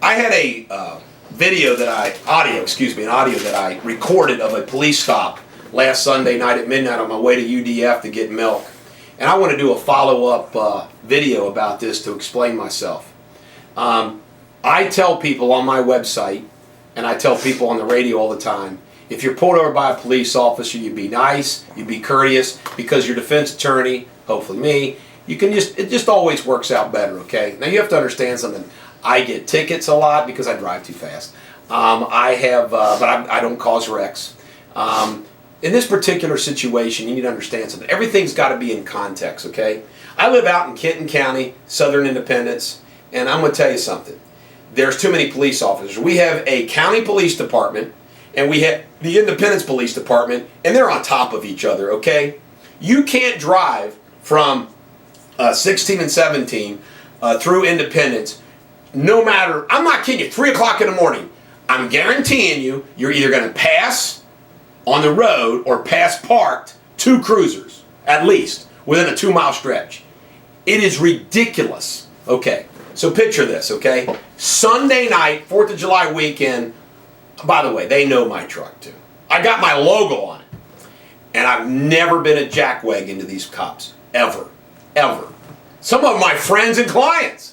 I had a audio that I recorded of a police stop last Sunday night at midnight on my way to UDF to get milk. And I want to do a follow-up video about this to explain myself. I tell people on my website, and I tell people on the radio all the time, if you're pulled over by a police officer, you be nice, you be courteous, because your defense attorney, hopefully me, it just always works out better, okay? Now you have to understand something. I get tickets a lot because I drive too fast. But I don't cause wrecks. In this particular situation, you need to understand something. Everything's got to be in context, okay? I live out in Kenton County, Southern Independence, and I'm going to tell you something. There's too many police officers. We have a county police department, and we have the Independence Police Department, and they're on top of each other, okay? You can't drive from 16 and 17 through Independence, no matter, I'm not kidding you, 3 o'clock in the morning. I'm guaranteeing you, you're either going to pass on the road or pass parked 2 cruisers, at least, within a 2-mile stretch. It is ridiculous. Okay, so picture this, okay? Sunday night, 4th of July weekend, by the way, they know my truck too. I got my logo on it. And I've never been a jackwagon to these cops. Ever. Ever. Some of my friends and clients.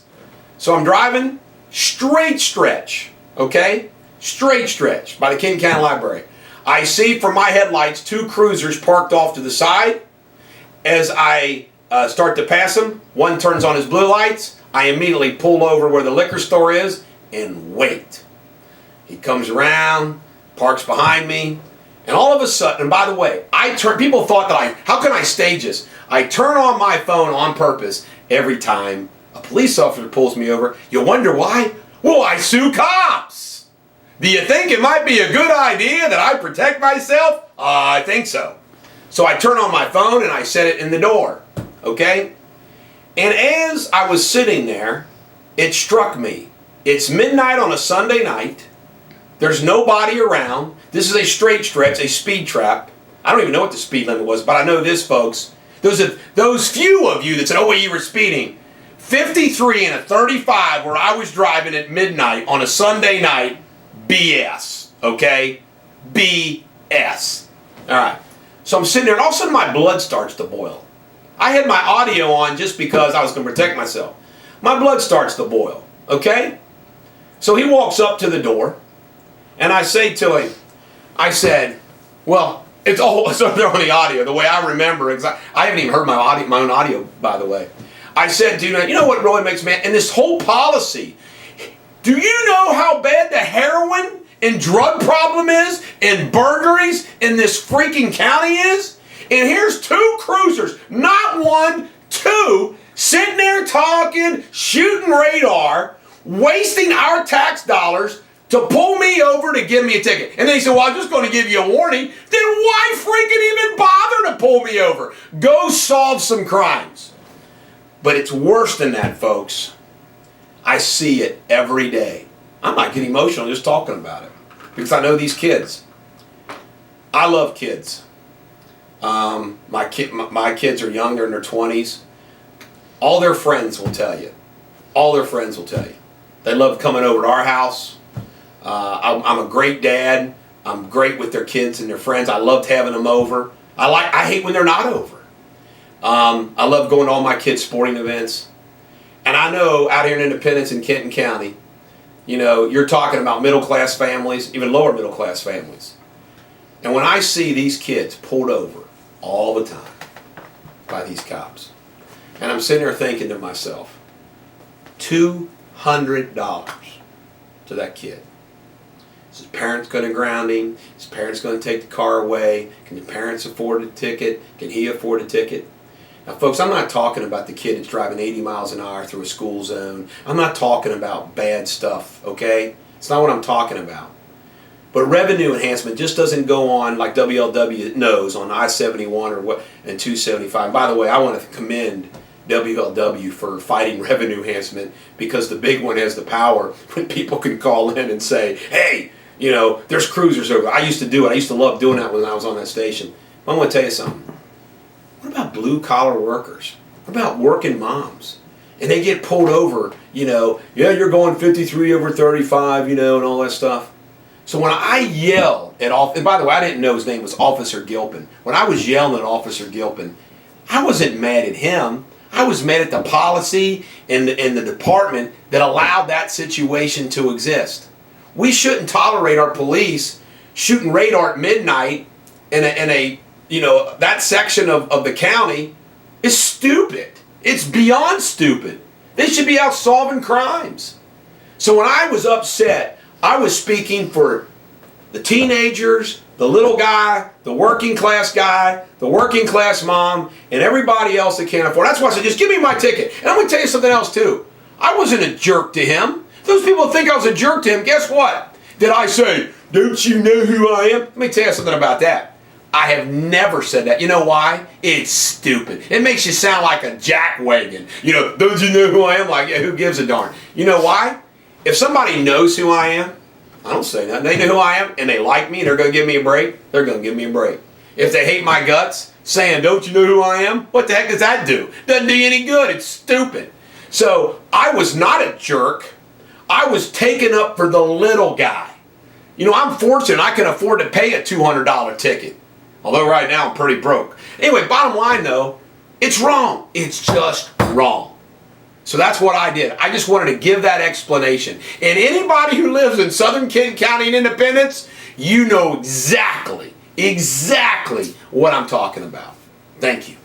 So I'm driving straight stretch, okay? Straight stretch by the King County Library. I see from my headlights 2 cruisers parked off to the side. As I start to pass them, one turns on his blue lights. I immediately pull over where the liquor store is and wait. He comes around, parks behind me, and all of a sudden, and by the way, people thought that how can I stage this? I turn on my phone on purpose every time a police officer pulls me over. You wonder why? Well, I sue cops. Do you think it might be a good idea that I protect myself? I think so. So I turn on my phone and I set it in the door, okay? And as I was sitting there, it struck me. It's midnight on a Sunday night. There's nobody around. This is a straight stretch, a speed trap. I don't even know what the speed limit was, but I know this, folks. Those few of you that said, oh, well, you were speeding. 53 and a 35 where I was driving at midnight on a Sunday night, BS, okay? BS. All right. So I'm sitting there, and all of a sudden my blood starts to boil. I had my audio on just because I was going to protect myself. My blood starts to boil, okay? So he walks up to the door, and I say to him, I said, well, it's up there on the audio, the way I remember. I haven't even heard my own audio, by the way. I said to him, you know what really makes me mad? And this whole policy, do you know how bad the heroin and drug problem is and burglaries in this freaking county is? And here's 2 cruisers, not 1, 2, sitting there talking, shooting radar, wasting our tax dollars to pull me over to give me a ticket. And they said, well, I'm just going to give you a warning. Then why freaking even bother to pull me over? Go solve some crimes. But it's worse than that, folks. I see it every day. I might get emotional just talking about it because I know these kids. I love kids. My kids are young, they're in their 20s. All their friends will tell you. All their friends will tell you. They love coming over to our house. I'm a great dad. I'm great with their kids and their friends. I loved having them over. I hate when they're not over. I love going to all my kids' sporting events. And I know out here in Independence in Kenton County, you know, you're talking about middle-class families, even lower middle-class families. And when I see these kids pulled over all the time by these cops, and I'm sitting there thinking to myself, $200 to that kid. Is his parents going to ground him? Is his parents going to take the car away? Can the parents afford a ticket? Can he afford a ticket? Now, folks, I'm not talking about the kid that's driving 80 miles an hour through a school zone. I'm not talking about bad stuff, okay? It's not what I'm talking about. But revenue enhancement just doesn't go on like WLW knows on I-71 and 275. By the way, I want to commend WLW for fighting revenue enhancement because the big one has the power when people can call in and say, hey, you know, there's cruisers over. I used to do it. I used to love doing that when I was on that station. I'm going to tell you something. What about blue-collar workers? What about working moms and they get pulled over, yeah, you're going 53 over 35, and all that stuff. So when I yell at and by the way, I didn't know his name was Officer Gilpin. When I was yelling at Officer Gilpin, I wasn't mad at him. I was mad at the policy and the department that allowed that situation to exist. We shouldn't tolerate our police shooting radar at midnight in a that section of the county is stupid. It's beyond stupid. They should be out solving crimes. So when I was upset, I was speaking for the teenagers, the little guy, the working class guy, the working class mom, and everybody else that can't afford it. That's why I said, just give me my ticket. And I'm going to tell you something else too. I wasn't a jerk to him. Those people think I was a jerk to him. Guess what? Did I say, don't you know who I am? Let me tell you something about that. I have never said that. You know why? It's stupid. It makes you sound like a jackwagon. Don't you know who I am? Like, yeah, who gives a darn? You know why? If somebody knows who I am, I don't say nothing. They know who I am, and they like me, and they're going to give me a break. They're going to give me a break. If they hate my guts, saying, don't you know who I am? What the heck does that do? Doesn't do you any good. It's stupid. So I was not a jerk. I was taken up for the little guy. I'm fortunate I can afford to pay a $200 ticket. Although right now I'm pretty broke. Anyway, bottom line though, it's wrong. It's just wrong. So that's what I did. I just wanted to give that explanation. And anybody who lives in Southern Kent County and Independence, you know exactly what I'm talking about. Thank you.